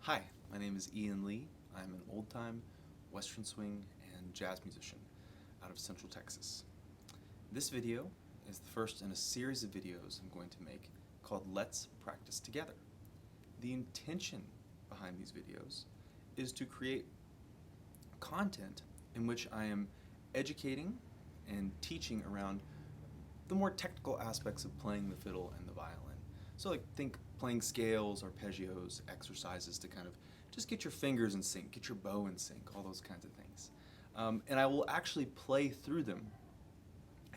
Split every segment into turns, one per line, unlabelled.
Hi, my name is Ian Lee. I'm an old-time Western swing and jazz musician out of Central Texas. This video is the first in a series of videos I'm going to make called Let's Practice Together. The intention behind these videos is to create content in which I am educating and teaching around the more technical aspects of playing the fiddle and the violin. So think playing scales, arpeggios, exercises to kind of just get your fingers in sync, get your bow in sync, all those kinds of things. And I will actually play through them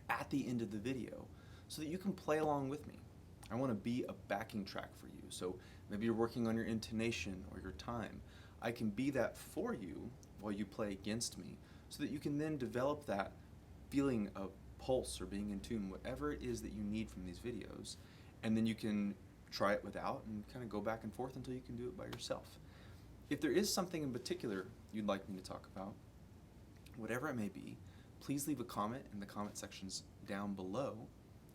at the end of the video so that you can play along with me. I want to be a backing track for you. So maybe you're working on your intonation or your time. I can be that for you while you play against me so that you can then develop that feeling of pulse or being in tune, whatever it is that you need from these videos, and then you can try it without and kind of go back and forth until you can do it by yourself. If there is something in particular you'd like me to talk about, whatever it may be, please leave a comment in the comment sections down below,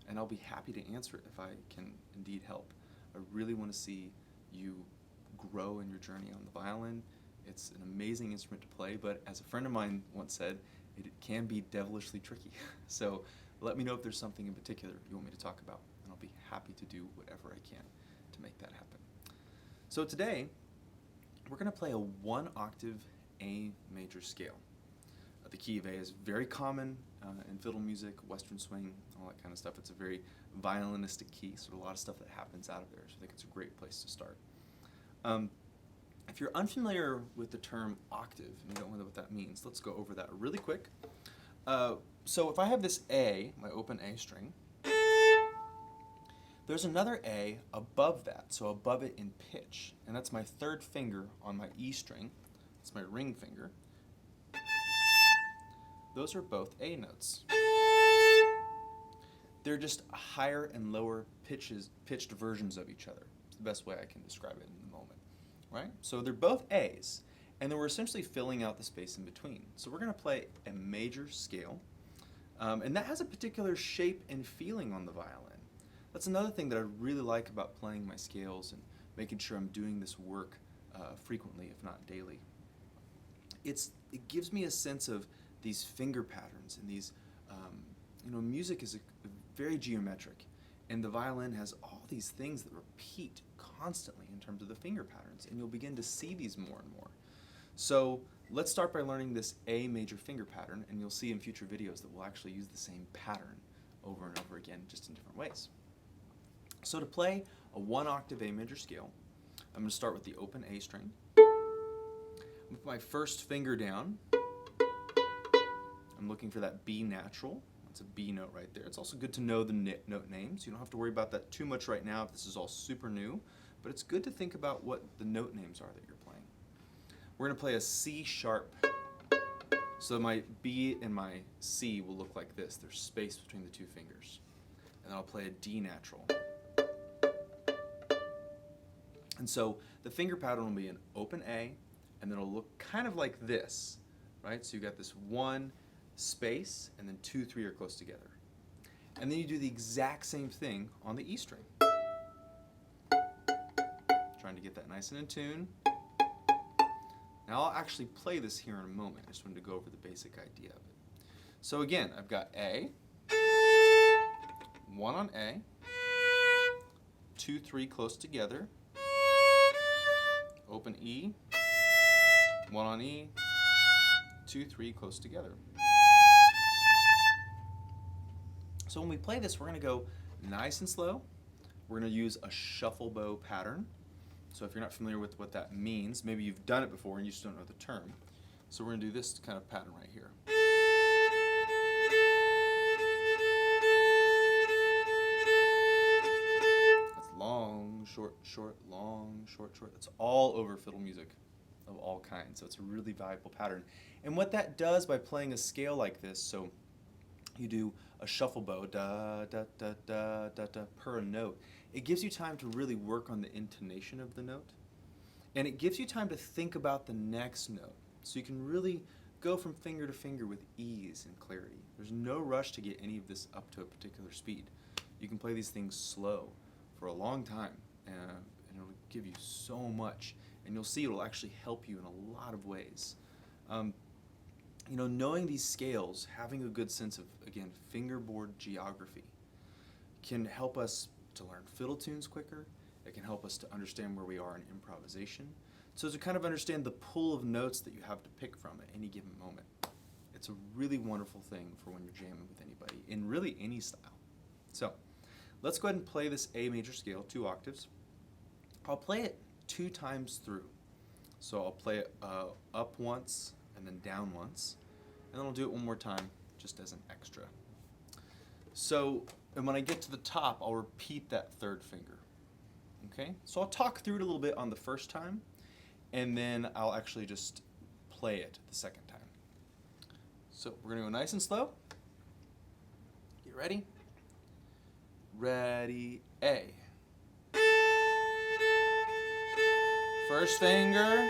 and I'll be happy to answer it if I can indeed help. I really want to see you grow in your journey on the violin. It's an amazing instrument to play, but as a friend of mine once said, it can be devilishly tricky. So let me know if there's something in particular you want me to talk about, and I'll be happy to do whatever I can to make that happen. So today, we're going to play a 1-octave A major scale. The key of A is very common in fiddle music, Western swing, all that kind of stuff. It's a very violinistic key, so there's a lot of stuff that happens out of there, so I think it's a great place to start. If you're unfamiliar with the term octave and you don't know what that means, let's go over that really quick. So if I have this A, my open A string, there's another A above that, so above it in pitch, and that's my third finger on my E string. It's my ring finger. Those are both A notes. They're just higher and lower pitched versions of each other. It's the best way I can describe it in the moment, right? So they're both A's, and then we're essentially filling out the space in between. So we're going to play a major scale, and that has a particular shape and feeling on the violin. That's another thing that I really like about playing my scales and making sure I'm doing this work frequently, if not daily. It gives me a sense of these finger patterns and these, music is very geometric, and the violin has all these things that repeat constantly in terms of the finger patterns, and you'll begin to see these more and more. So let's start by learning this A major finger pattern, and you'll see in future videos that we'll actually use the same pattern over and over again, just in different ways. So to play a 1-octave A major scale, I'm going to start with the open A string. With my first finger down, I'm looking for that B natural. That's a B note right there. It's also good to know the note names. You don't have to worry about that too much right now if this is all super new, but it's good to think about what the note names are that you're playing. We're going to play a C sharp. So my B and my C will look like this. There's space between the two fingers. And then I'll play a D natural. And so the finger pattern will be an open A, and then it'll look kind of like this, right? So you got this 1 space, and then 2, 3 are close together. And then you do the exact same thing on the E string. Trying to get that nice and in tune. Now I'll actually play this here in a moment. I just wanted to go over the basic idea of it. So again, I've got A, 1 on A, 2, 3 close together, open E, 1 on E, 2, 3 close together. So when we play this, we're going to go nice and slow. We're going to use a shuffle bow pattern. So if you're not familiar with what that means, maybe you've done it before and you just don't know the term. So we're going to do this kind of pattern right here. That's long, short, short, long, short, short. That's all over fiddle music of all kinds. So it's a really valuable pattern. And what that does by playing a scale like this, so you do a shuffle bow, da, da, da, da, da, da, per note. It gives you time to really work on the intonation of the note. And it gives you time to think about the next note. So you can really go from finger to finger with ease and clarity. There's no rush to get any of this up to a particular speed. You can play these things slow for a long time, and it'll give you so much and you'll see it'll actually help you in a lot of ways. You know, knowing these scales, having a good sense of, again, fingerboard geography can help us to learn fiddle tunes quicker. It can help us to understand where we are in improvisation. So to kind of understand the pool of notes that you have to pick from at any given moment. It's a really wonderful thing for when you're jamming with anybody in really any style. So let's go ahead and play this A major scale, 2 octaves. I'll play it 2 times through. So I'll play it up once and then down once, and then I'll do it one more time just as an extra. So, and when I get to the top, I'll repeat that 3rd finger. Okay? So I'll talk through it a little bit on the first time, and then I'll actually just play it the 2nd time. So we're going to go nice and slow. Get ready? Ready, A. 1st finger.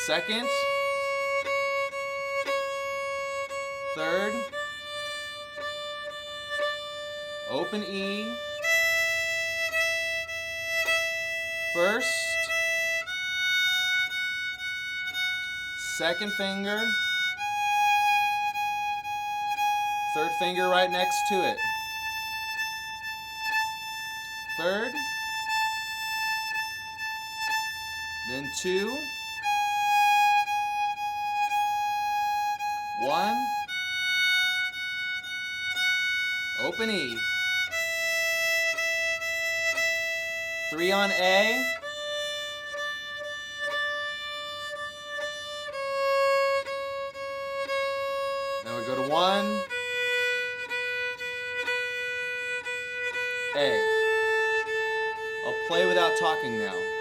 2nd. 3rd. Open E. 1st. 2nd finger. 3rd finger right next to it. 3rd. Then 2. 1. Open E. 3 on A. Then we go to 1. A. I'll play without talking now.